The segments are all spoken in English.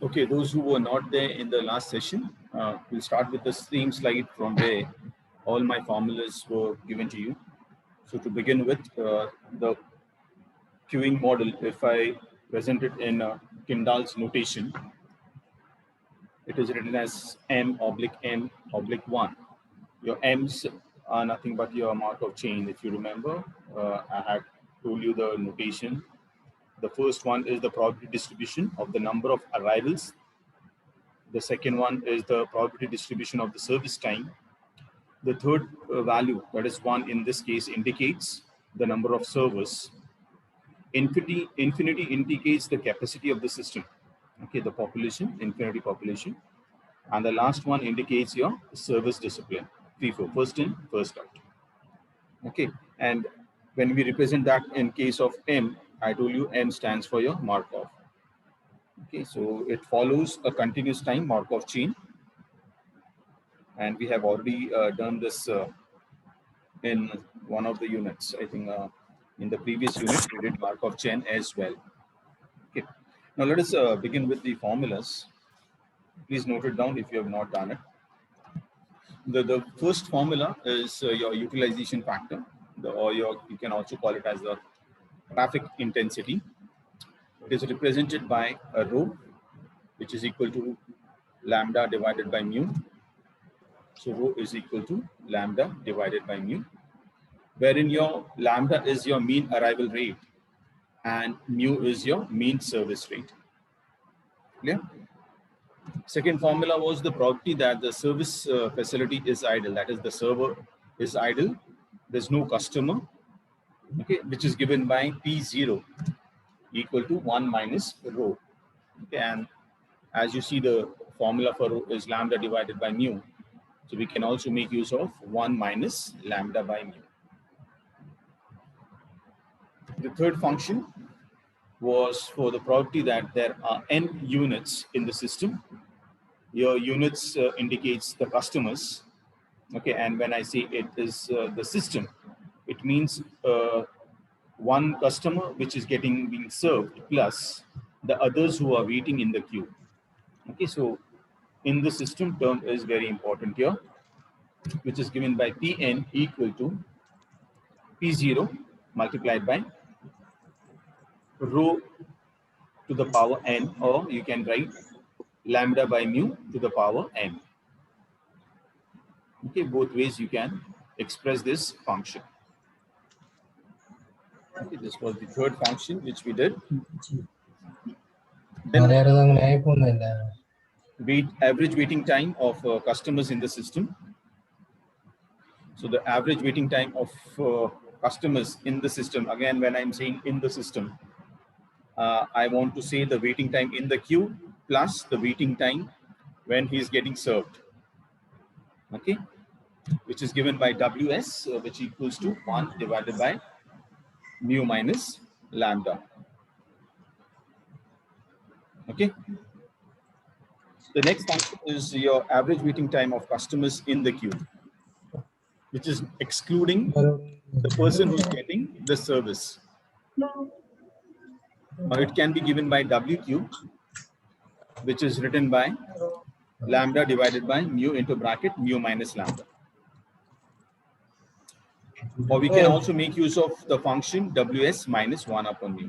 Okay, those who were not there in the last session, we'll start with the same slide from where all my formulas were given to you. So to begin with, the queuing model, if I present it in Tyndall's notation, it is written as M/M/1. Your M's are nothing but your Markov chain. If you remember, I had told you the notation. The first one is the probability distribution of the number of arrivals. The second one is the probability distribution of the service time. The third value, that is 1 in this case, indicates the number of servers. Infinity indicates the capacity of the system. Okay, the population, infinity population. And the last one indicates your service discipline. FIFO, first in, first out. Okay, and when we represent that in case of M, I told you M stands for your Markov. Okay, so it follows a continuous time Markov chain. And we have already done this in one of the units. I think in the previous unit, we did Markov chain as well. Okay. Now let us begin with the formulas. Please note it down if you have not done it. The first formula is your utilization factor, you can also call it as the traffic intensity. It is represented by a rho, which is equal to lambda divided by mu. So rho is equal to lambda divided by mu, wherein your lambda is your mean arrival rate and mu is your mean service rate. Clear? Second formula was the probability that the service facility is idle, that is the server is idle, there's no customer, okay, which is given by P0 equal to 1 minus rho. Okay, and as you see, the formula for rho is lambda divided by mu. So we can also make use of 1 minus lambda by mu. The third function was for the probability that there are n units in the system. Your units indicates the customers. Okay, and when I say it is the system, it means one customer which is being served plus the others who are waiting in the queue. Okay, so in the system term is very important here, which is given by Pn equal to P0 multiplied by rho to the power n, or you can write lambda by mu to the power n. Okay, both ways you can express this function. Okay, this was the third function which we did. Then average waiting time of customers in the system. So the average waiting time of customers in the system, again, when I'm saying in the system, I want to say the waiting time in the queue plus the waiting time when he's getting served. Okay, which is given by Ws, which equals to 1 divided by mu minus lambda. Okay. The next function is your average waiting time of customers in the queue, which is excluding the person who's getting the service. It can be given by WQ, which is written by lambda divided by mu into bracket mu minus lambda. Or we can also make use of the function Ws minus 1 upon mu.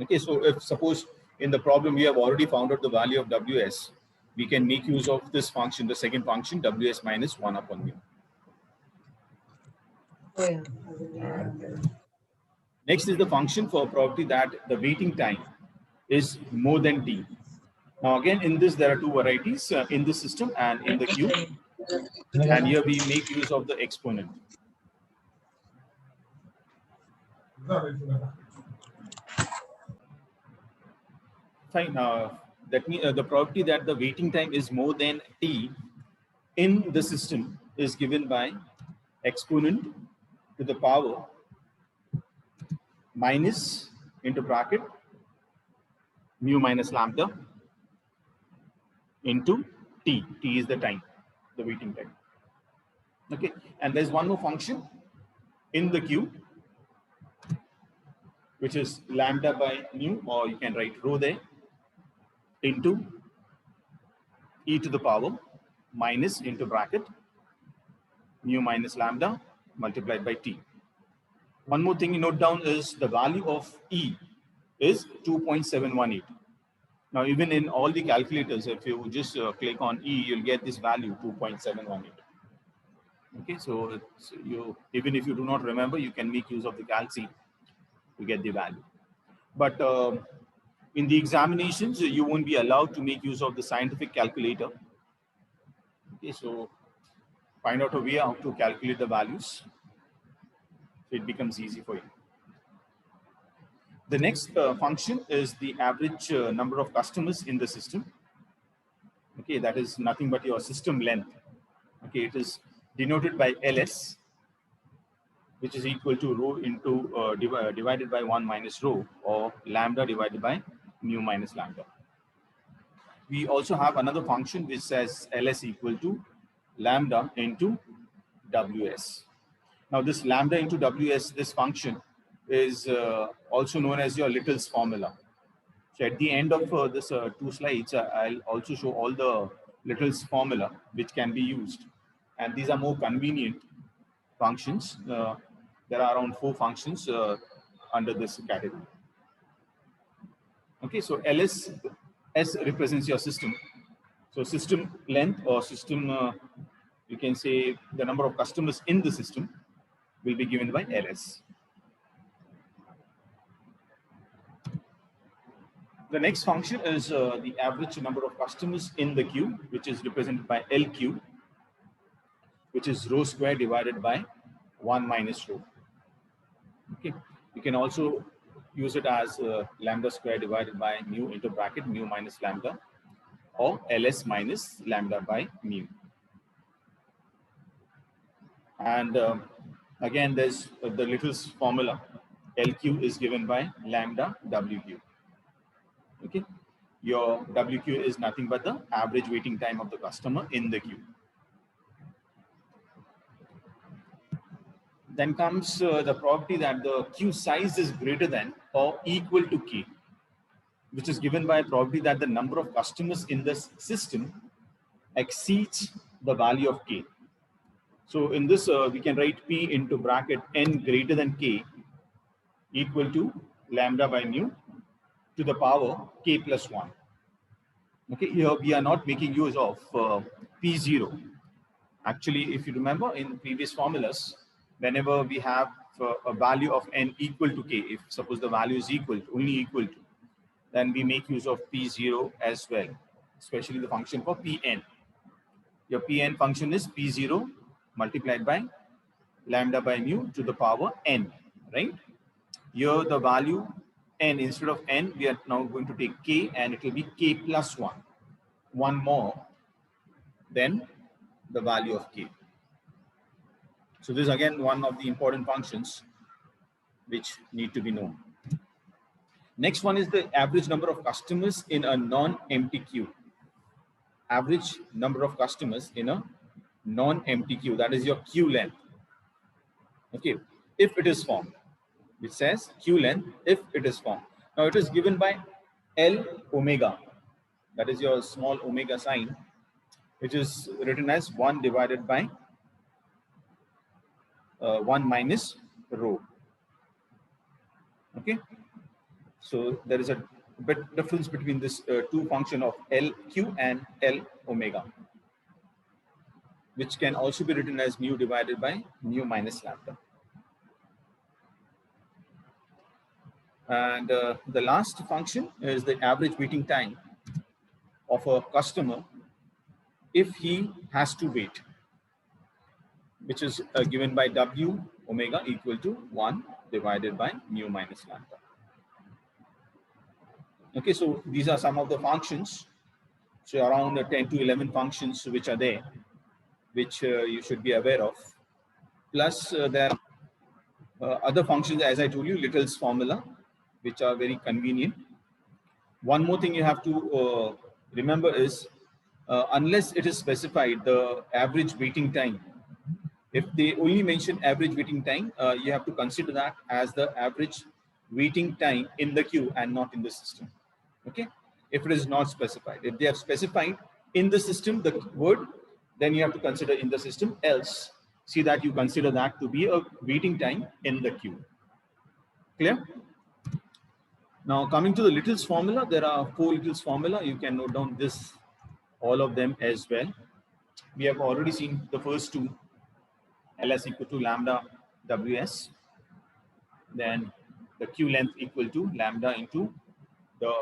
Okay, so if suppose in the problem we have already found out the value of Ws, we can make use of this function, the second function, Ws minus 1 upon mu. Next is the function for probability that the waiting time is more than t. Now again, in this there are two varieties, in the system and in the queue. And here we make use of the exponent. Fine. That means the probability that the waiting time is more than t in the system is given by exponent to the power minus into bracket mu minus lambda into t. T is the time, the waiting time. Okay, and there's one more function in the queue, which is lambda by mu, or you can write rho there, into e to the power minus into bracket mu minus lambda multiplied by t. One more thing you note down is the value of e is 2.718. Now, even in all the calculators, if you just click on e, you'll get this value 2.718. Okay, so even if you do not remember, you can make use of the calc to get the value. But in the examinations, you won't be allowed to make use of the scientific calculator. Okay, so find out a way how to calculate the values, so it becomes easy for you. The next function is the average number of customers in the system. Okay, that is nothing but your system length. Okay, it is denoted by LS, which is equal to rho into divided by 1 minus rho, or lambda divided by mu minus lambda. We also have another function which says LS equal to lambda into WS. Now this lambda into WS, this function is also known as your Little's formula. So at the end of this 2 slides, I'll also show all the Little's formula which can be used. And these are more convenient functions. There are around 4 functions under this category. Okay, so LS represents your system. So system length, or system, you can say the number of customers in the system, will be given by LS. The next function is the average number of customers in the queue, which is represented by LQ, which is rho square divided by 1 minus rho. Okay, you can also use it as lambda square divided by mu into bracket mu minus lambda, or LS minus lambda by mu. And again, there's the Little's formula. LQ is given by lambda WQ. Okay, your WQ is nothing but the average waiting time of the customer in the queue. Then comes the property that the queue size is greater than or equal to K, which is given by a property that the number of customers in this system exceeds the value of K. So in this, we can write P into bracket n greater than K equal to lambda by mu to the power K plus 1. Okay, here we are not making use of P0. Actually, if you remember in previous formulas, whenever we have a value of n equal to K, if suppose the value is only equal to, then we make use of P0 as well, especially the function for Pn. Your Pn function is P0 multiplied by lambda by mu to the power n, right? Here the value n, instead of n, we are now going to take K, and it will be K plus 1. One more than the value of K. So this is again one of the important functions which need to be known. Next one is the average number of customers in a non-empty queue. Average number of customers in a non-empty queue, that is your queue length. Okay, if it is formed, which says queue length if it is formed. Now it is given by L omega, that is your small omega sign, which is written as 1 divided by 1 minus rho. Okay, so there is a bit difference between this two function of LQ and L omega, which can also be written as mu divided by mu minus lambda. And the last function is the average waiting time of a customer if he has to wait, which is given by W omega equal to 1 divided by mu minus lambda. Okay, so these are some of the functions. So around 10 to 11 functions which are there, which you should be aware of. Plus there are other functions, as I told you, Little's formula, which are very convenient. One more thing you have to remember is, unless it is specified, the average waiting time, if they only mention average waiting time, you have to consider that as the average waiting time in the queue and not in the system. Okay, if it is not specified. If they have specified in the system the word, then you have to consider in the system, else see that you consider that to be a waiting time in the queue. Clear? Now coming to the Little's formula, there are 4 Little's formula. You can note down this, all of them as well. We have already seen the first two, ls equal to lambda ws, then the queue length equal to lambda into the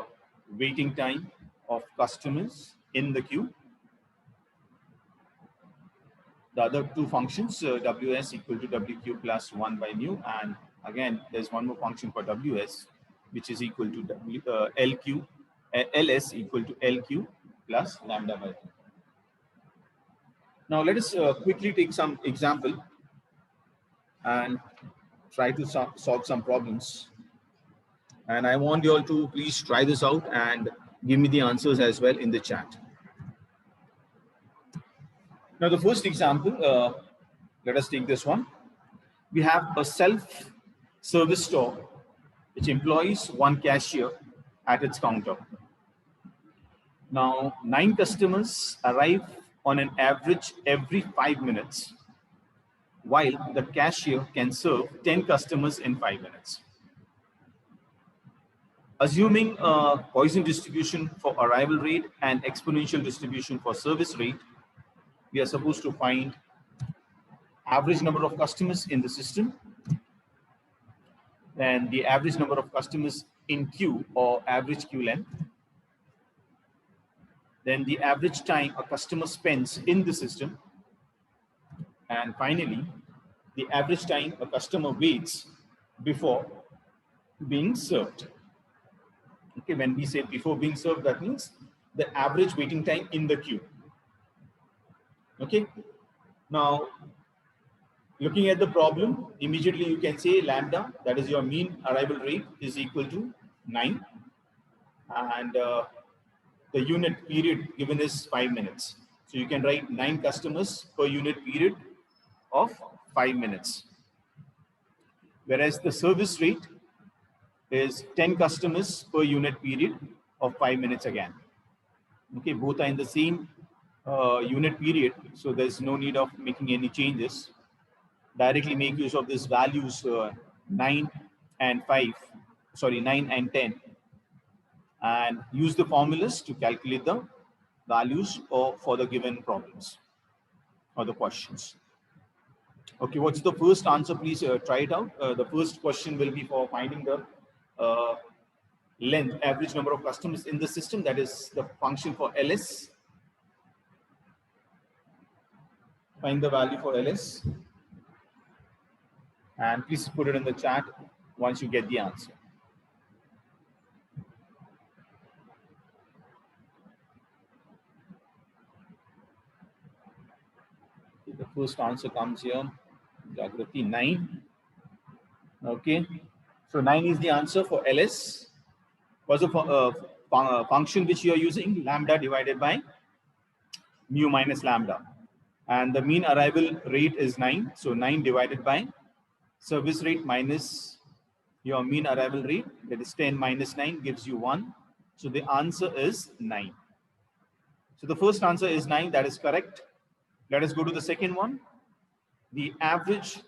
waiting time of customers in the queue. The other two functions, ws equal to wq plus 1 by mu, and again there's one more function for ws, which is equal to ls equal to lq plus lambda by 2. Now let us quickly take some example and try to solve some problems. And I want you all to please try this out and give me the answers as well in the chat. Now the first example, let us take this one. We have a self-service store which employs 1 cashier at its counter. Now 9 customers arrive on an average every 5 minutes, while the cashier can serve 10 customers in 5 minutes. Assuming a Poisson distribution for arrival rate and exponential distribution for service rate, we are supposed to find average number of customers in the system, then the average number of customers in queue or average queue length, then the average time a customer spends in the system, and finally the average time a customer waits before being served. Okay, when we say before being served, that means the average waiting time in the queue. Okay, now looking at the problem, immediately you can say lambda, that is your mean arrival rate, is equal to 9, and the unit period given is 5 minutes. So you can write 9 customers per unit period of 5 minutes. Whereas the service rate is 10 customers per unit period of 5 minutes again. Okay, both are in the same unit period, so there's no need of making any changes. Directly make use of these values 9 and 10, and use the formulas to calculate the values for the given problems or the questions. Okay, what's the first answer? Please try it out. The first question will be for finding the length, average number of customers in the system. That is the function for ls. Find the value for ls. And please put it in the chat once you get the answer. The first answer comes here, Jagrati, 9. Okay, so 9 is the answer for ls. What's the function which you are using? Lambda divided by mu minus lambda. And the mean arrival rate is 9. So 9 divided by service rate minus your mean arrival rate, that is 10 minus 9 gives you 1. So the answer is 9. So the first answer is 9, that is correct. Let us go to the second one. The average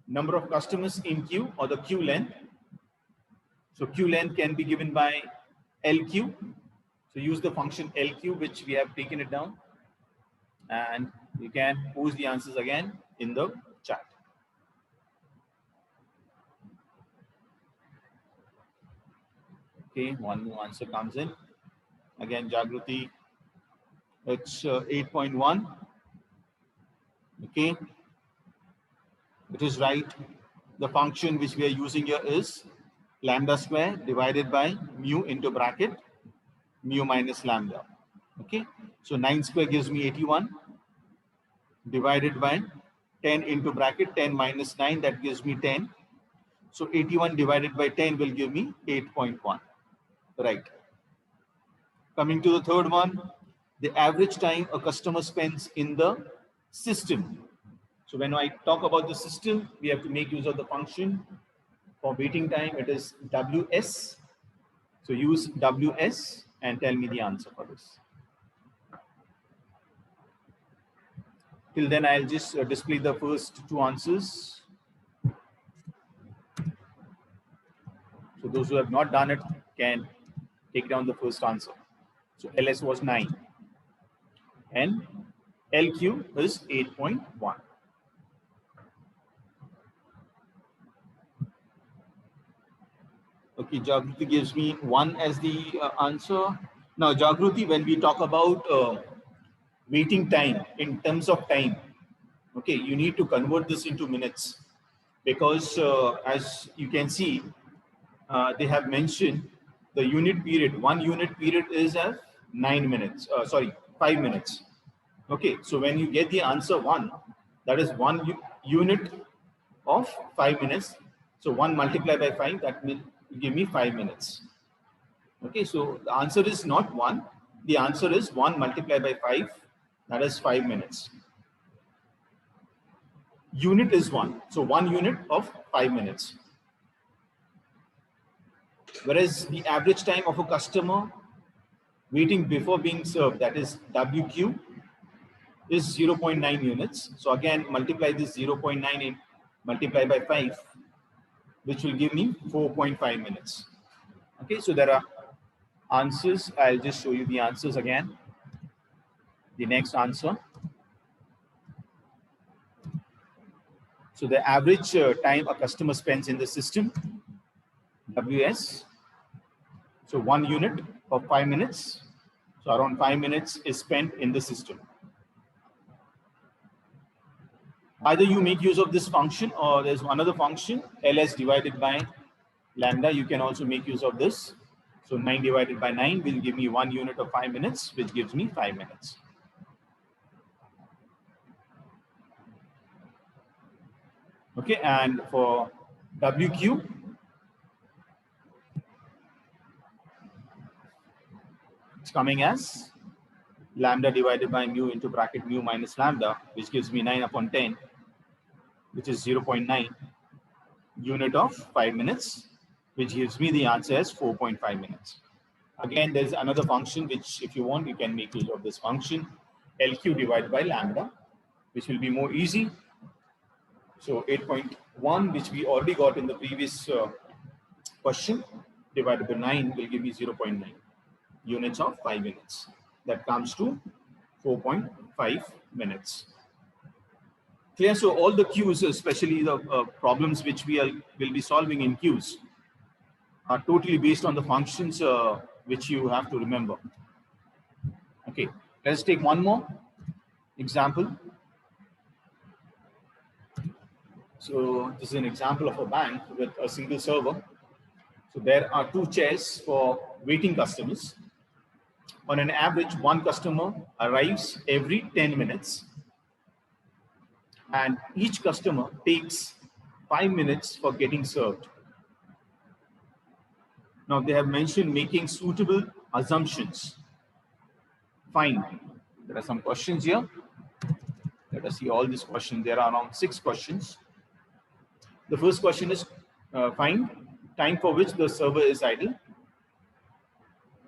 number of customers in queue or the queue length. So queue length can be given by LQ. So use the function LQ, which we have taken it down. And you can post the answers again in the chat. Okay, one more answer comes in. Again, Jagruti, it's 8.1. Okay, it is right. The function which we are using here is lambda square divided by mu into bracket mu minus lambda. Okay, so 9 square gives me 81 divided by 10 into bracket 10 minus 9, that gives me 10. So 81 divided by 10 will give me 8.1. Right. Coming to the third one, the average time a customer spends in the system. So when I talk about the system, we have to make use of the function for waiting time. It is WS. So use WS and tell me the answer for this. Till then, I'll just display the first two answers. So those who have not done it can take down the first answer. So LS was 9 and LQ is 8.1. Okay, Jagruti gives me 1 as the answer. Now, Jagruti, when we talk about waiting time in terms of time, okay, you need to convert this into minutes, because as you can see, they have mentioned the unit period. 1 unit period is as 9 minutes. Sorry, 5 minutes. Okay, so when you get the answer 1, that is 1 unit of 5 minutes. So 1 multiplied by 5, that will give me 5 minutes. Okay, so the answer is not 1. The answer is 1 multiplied by 5, that is 5 minutes. Unit is 1. So 1 unit of 5 minutes. Whereas the average time of a customer waiting before being served, that is WQ, is 0.9 units. So again, multiply this 0.9 and multiply by 5, which will give me 4.5 minutes. Okay, so there are answers. I'll just show you the answers again. The next answer. So the average time a customer spends in the system, WS. So 1 unit of 5 minutes. So around 5 minutes is spent in the system. Either you make use of this function, or there's another function, LS divided by lambda. You can also make use of this. So 9 divided by 9 will give me 1 unit of 5 minutes, which gives me 5 minutes. Okay, and for WQ, it's coming as lambda divided by mu into bracket mu minus lambda, which gives me 9 upon 10, which is 0.9 unit of 5 minutes, which gives me the answer as 4.5 minutes. Again, there's another function which, if you want, you can make use of this function, LQ divided by lambda, which will be more easy. So 8.1, which we already got in the previous question, divided by 9 will give me 0.9 units of 5 minutes. That comes to 4.5 minutes. Clear? So all the queues, especially the problems which will be solving in queues, are totally based on the functions which you have to remember. Okay, let's take one more example. So this is an example of a bank with a single server. So there are 2 chairs for waiting customers. On an average, 1 customer arrives every 10 minutes. And each customer takes 5 minutes for getting served. Now they have mentioned making suitable assumptions. Fine. There are some questions here. Let us see all these questions. There are around 6 questions. The first question is find time for which the server is idle.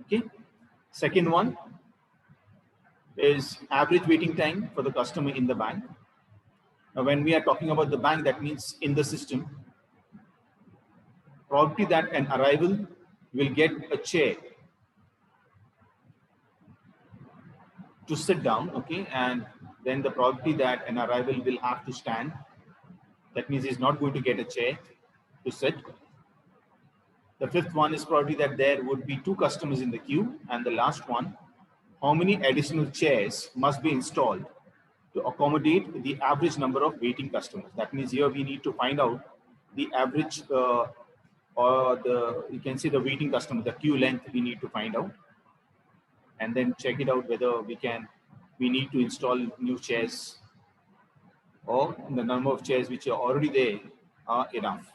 Okay. Second one is average waiting time for the customer in the bank. Now, when we are talking about the bank, that means in the system. Probability that an arrival will get a chair to sit down, okay, and then the probability that an arrival will have to stand. That means he's not going to get a chair to sit. The fifth one is probably that there would be 2 customers in the queue. And the last one, how many additional chairs must be installed to accommodate the average number of waiting customers. That means here we need to find out the average or the, you can say the waiting customer, the queue length we need to find out. And then check it out whether we need to install new chairs, or the number of chairs which are already there are enough.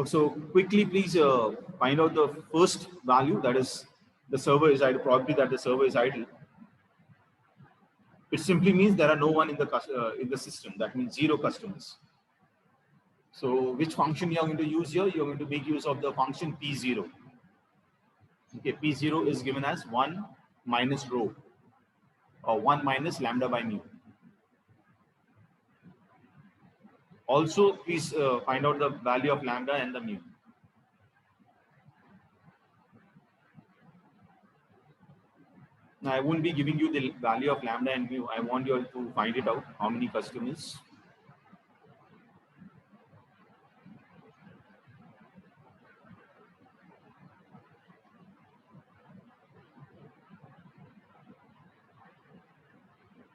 So quickly, please find out the first value, that is the server is idle, probability that the server is idle. It simply means there are no one in the system. That means 0 customers. So which function you are going to use here? You are going to make use of the function P0. Okay, P0 is given as 1 minus rho, or 1 minus lambda by mu. Also, please find out the value of lambda and the mu. Now, I won't be giving you the value of lambda and mu. I want you all to find it out. How many customers?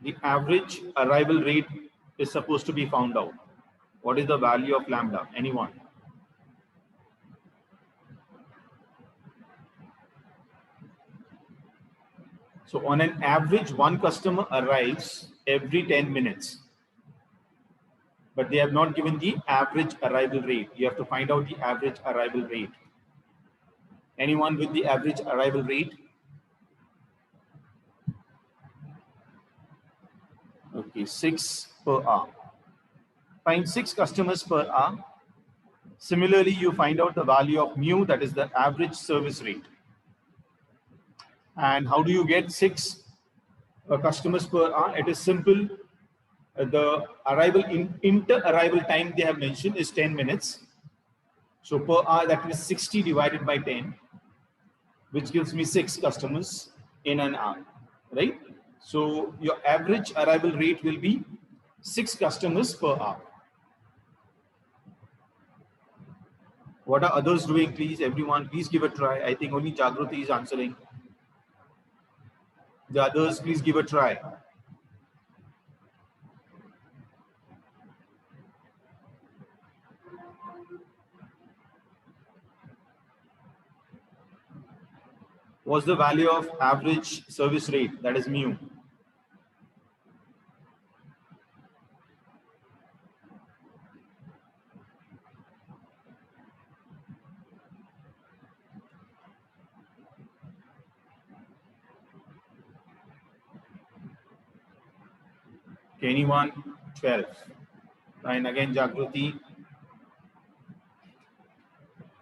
The average arrival rate is supposed to be found out. What is the value of lambda? Anyone? So on an average, one customer arrives every 10 minutes. But they have not given the average arrival rate. You have to find out the average arrival rate. Anyone with the average arrival rate? Okay, 6 per hour. Find 6 customers per hour. Similarly, you find out the value of mu, that is the average service rate. And how do you get 6 customers per hour? It is simple. The arrival inter-arrival time they have mentioned is 10 minutes. So per hour, that is 60 divided by 10, which gives me 6 customers in an hour, right? So your average arrival rate will be 6 customers per hour. What are others doing? Please, everyone, please give a try. I think only Jagruti is answering. The others, please give a try. What's the value of average service rate? That is mu. Okay, anyone? 12. And again, Jagruti.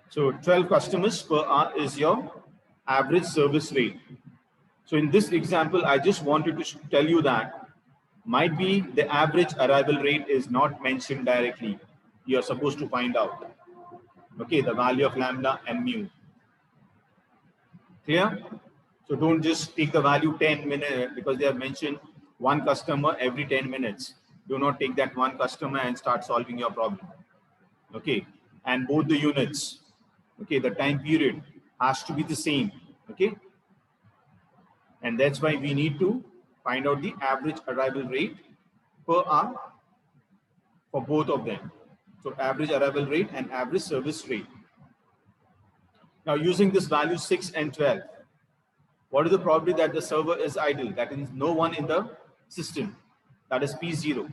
So 12 customers per hour is your average service rate. So in this example, I just wanted to tell you that might be the average arrival rate is not mentioned directly. You're supposed to find out. Okay, the value of lambda and mu. Clear? So don't just take the value 10 minutes because they have mentioned one customer every 10 minutes. Do not take that one customer and start solving your problem. Okay, and both the units. Okay, the time period has to be the same. Okay, and that's why we need to find out the average arrival rate per hour for both of them. So average arrival rate and average service rate. Now using this value 6 and 12, what is the probability that the server is idle? That means no one in the system. That is P0.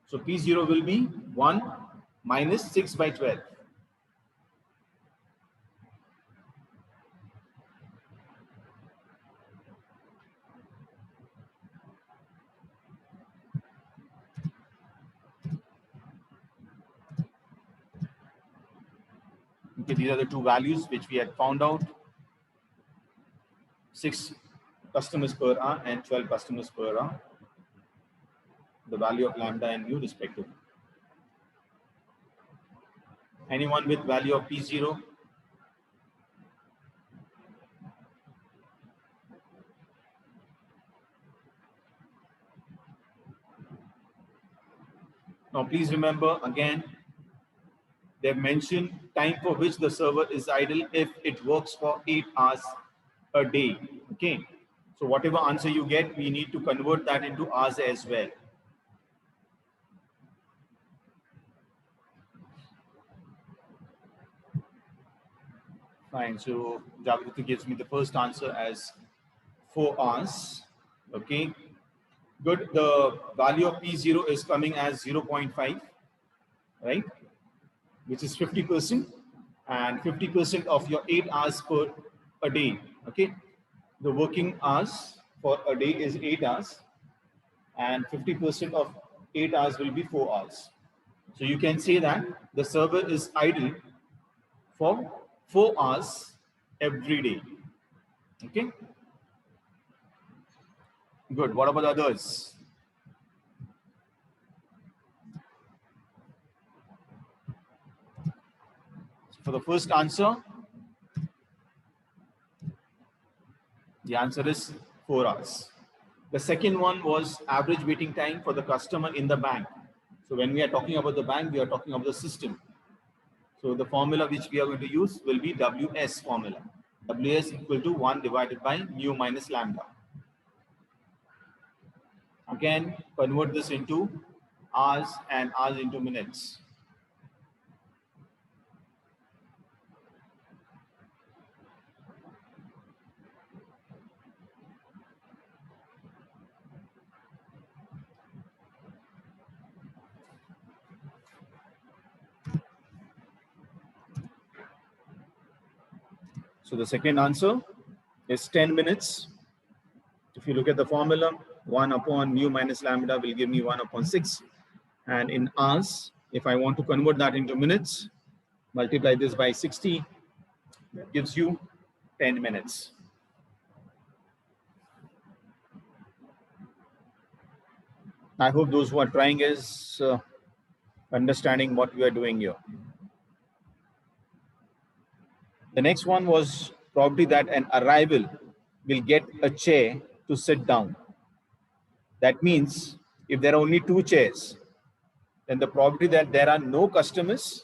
So P0 will be 1 minus 6 by 12. Okay, these are the two values which we had found out. 6 customers per hour and 12 customers per hour. The value of lambda and mu respectively. Anyone with value of P0? Now please remember again, they've mentioned time for which the server is idle if it works for 8 hours a day. Okay, so whatever answer you get, we need to convert that into hours as well. Fine, so Jagruti gives me the first answer as 4 hours. Okay, good. The value of P0 is coming as 0.5, right? Which is 50%, and 50% of your 8 hours per a day. Okay, the working hours for a day is 8 hours, and 50% of 8 hours will be 4 hours. So you can say that the server is idle for 4 hours every day. Okay. Good. What about the others? For the first answer, the answer is 4 hours. The second one was average waiting time for the customer in the bank. So when we are talking about the bank, we are talking about the system. So the formula which we are going to use will be WS formula. WS equal to 1 divided by mu minus lambda. Again, convert this into hours and hours into minutes. So the second answer is 10 minutes. If you look at the formula, 1 upon mu minus lambda will give me 1 upon 6. And in hours, if I want to convert that into minutes, multiply this by 60, that gives you 10 minutes. I hope those who are trying is understanding what we are doing here. The next one was probably that an arrival will get a chair to sit down. That means if there are only 2 chairs, then the probability that there are no customers,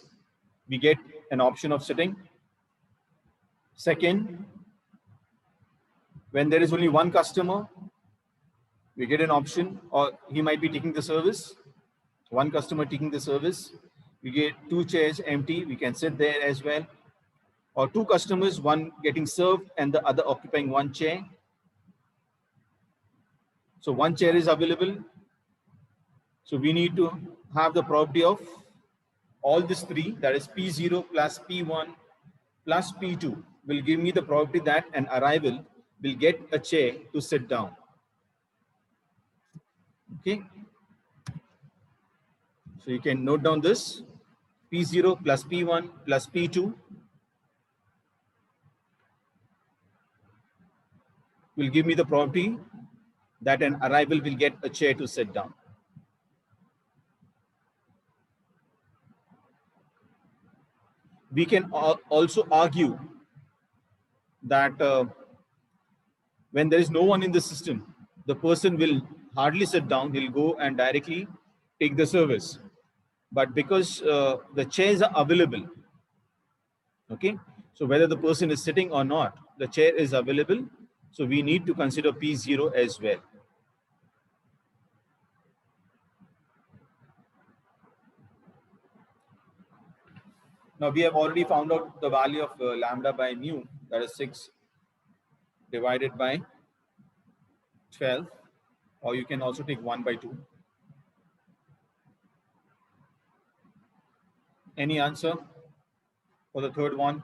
we get an option of sitting. Second, when there is only 1 customer, we get an option, or he might be taking the service. 1 customer taking the service, we get 2 chairs empty, we can sit there as well. Or 2 customers, 1 getting served and the other occupying 1 chair. So 1 chair is available. So we need to have the probability of all these 3, that is P0 plus P1 plus P2 will give me the probability that an arrival will get a chair to sit down. Okay. So you can note down this P0 plus P1 plus P2 will give me the probability that an arrival will get a chair to sit down. We can also argue that when there is no one in the system, the person will hardly sit down, he'll go and directly take the service. But because the chairs are available, okay, so whether the person is sitting or not, the chair is available. So we need to consider P0 as well. Now we have already found out the value of lambda by mu, that is 6 divided by 12, or you can also take 1 by 2. Any answer for the third one?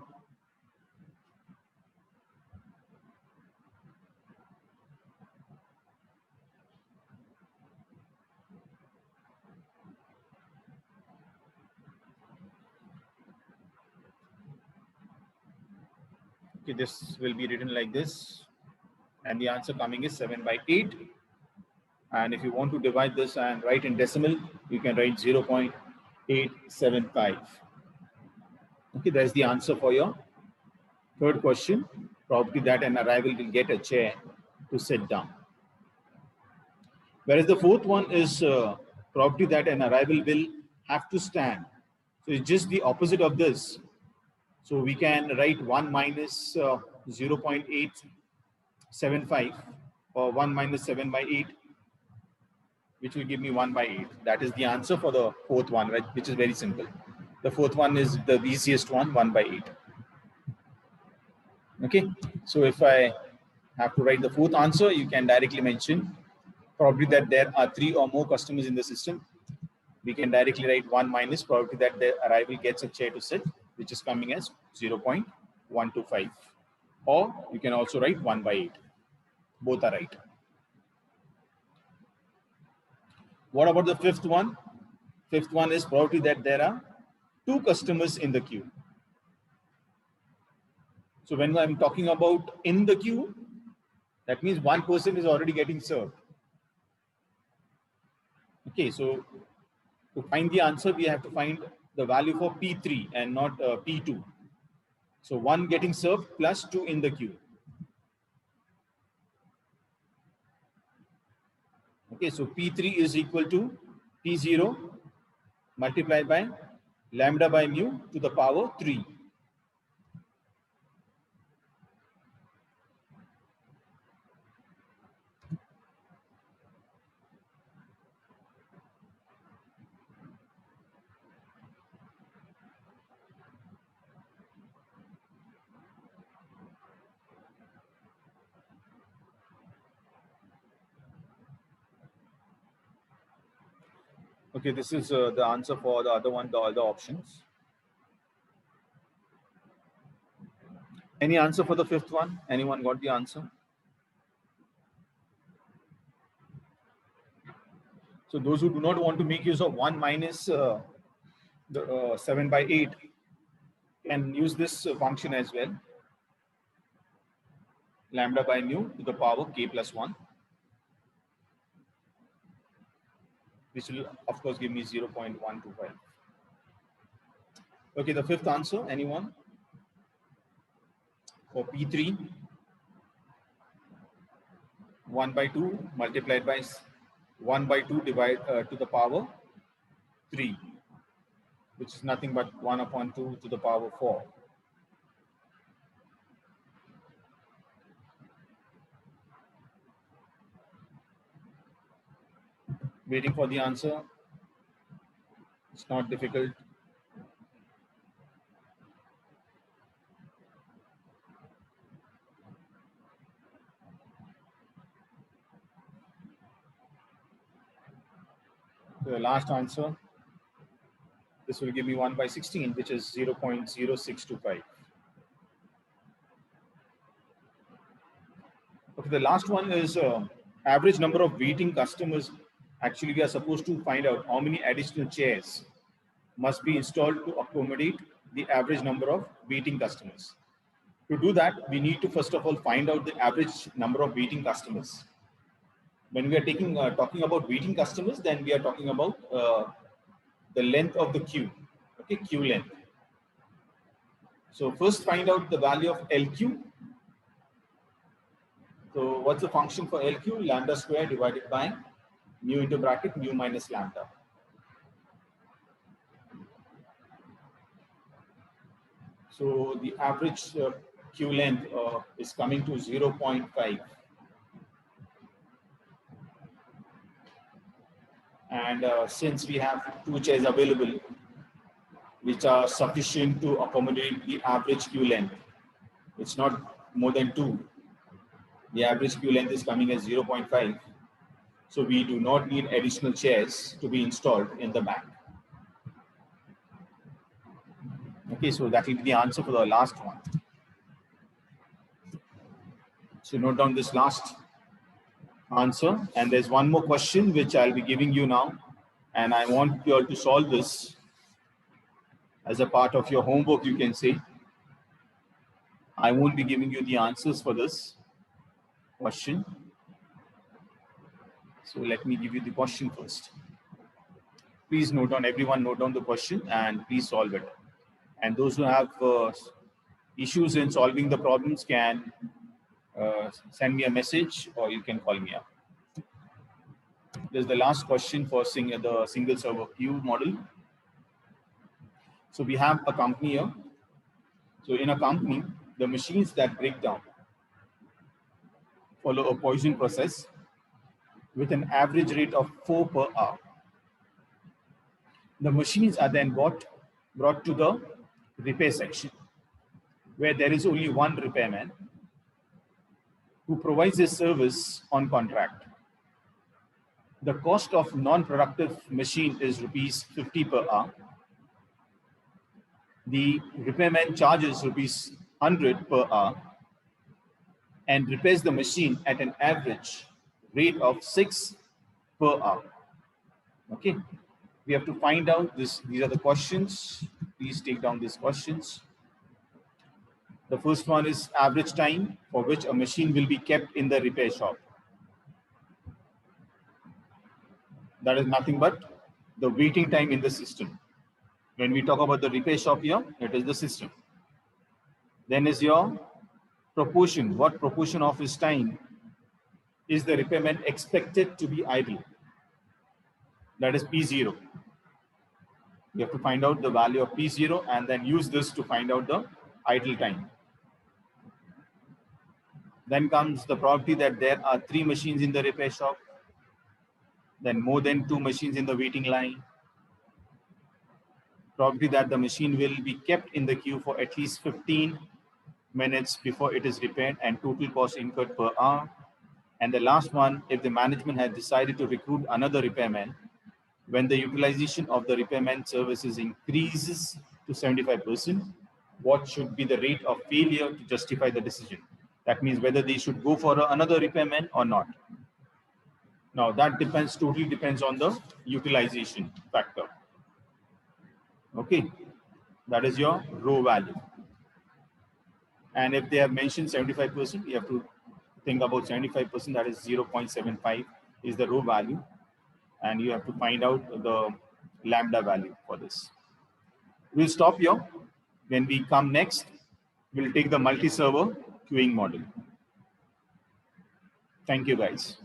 Okay, this will be written like this, and the answer coming is 7 by 8. And if you want to divide this and write in decimal, you can write 0.875. Okay, that's the answer for your third question. Probably that an arrival will get a chair to sit down. Whereas the fourth one is probably that an arrival will have to stand. So it's just the opposite of this. So we can write 1 minus 0.875 or 1 minus 7 by 8, which will give me 1 by 8. That is the answer for the fourth one, right? Which is very simple. The fourth one is the easiest one, 1 by 8. Okay, so if I have to write the fourth answer, you can directly mention probably that there are 3 or more customers in the system. We can directly write 1 minus probably that the arrival gets a chair to sit, which is coming as 0.125. Or you can also write 1 by 8. Both are right. What about the fifth one? Fifth one is probably that there are 2 customers in the queue. So when I'm talking about in the queue, that means one person is already getting served. Okay, so to find the answer, we have to find the value for P3 and not P2. So one getting served plus two in the queue. Okay, so P3 is equal to P0 multiplied by lambda by mu to the power 3. Okay, this is the answer for the other one, the other options. Any answer for the fifth one? Anyone got the answer? So those who do not want to make use of 1 minus the 7 by 8 can use this function as well. Lambda by mu to the power k plus 1. This will, of course, give me 0.125. Okay, the fifth answer, anyone? For P3, 1 by 2 multiplied by 1 by 2 divided to the power 3, which is nothing but 1 upon 2 to the power 4. Waiting for the answer. It's not difficult. The last answer, this will give me 1 by 16, which is 0.0625. Okay, the last one is average number of waiting customers. Actually, we are supposed to find out how many additional chairs must be installed to accommodate the average number of waiting customers. To do that, we need to first of all find out the average number of waiting customers. When we are talking about waiting customers, then we are talking about the length of the queue, okay, queue length. So first find out the value of LQ. So what's the function for LQ? Lambda square divided by mu into bracket mu minus lambda. So the average queue length is coming to 0.5. And since we have two chairs available, which are sufficient to accommodate the average queue length, it's not more than 2. The average queue length is coming as 0.5. So we do not need additional chairs to be installed in the back. Okay, so that will be the answer for the last one. So note down this last answer. And there's one more question which I'll be giving you now. And I want you all to solve this as a part of your homework, you can say. I won't be giving you the answers for this question. So let me give you the question first. Please note down, everyone note down the question and please solve it. And those who have issues in solving the problems can send me a message or you can call me up. This is the last question for the single server queue model. So we have a company here. So in a company, the machines that break down follow a Poisson process with an average rate of 4 per hour. The machines are then brought to the repair section, where there is only one repairman who provides this service on contract. The cost of non-productive machine is rupees 50 per hour. The repairman charges rupees 100 per hour and repairs the machine at an average rate of 6 per hour. Okay, we have to find out this. These are the questions. Please take down these questions. The first one is average time for which a machine will be kept in the repair shop. That is nothing but the waiting time in the system. When we talk about the repair shop here, it is the system. Then is your proportion. What proportion of his time is the repairman expected to be idle? That is P0. You have to find out the value of P0 and then use this to find out the idle time. Then comes the probability that there are 3 machines in the repair shop, then more than 2 machines in the waiting line, probability that the machine will be kept in the queue for at least 15 minutes before it is repaired, and total cost incurred per hour. And the last one, if the management has decided to recruit another repairman, when the utilization of the repairman services increases to 75%, what should be the rate of failure to justify the decision? That means whether they should go for another repairman or not. Now that totally depends on the utilization factor. Okay, that is your rho value. And if they have mentioned 75%, you have to think about 75%, that is 0.75 is the rho value. And you have to find out the lambda value for this. We'll stop here. When we come next, we'll take the multi-server queuing model. Thank you, guys.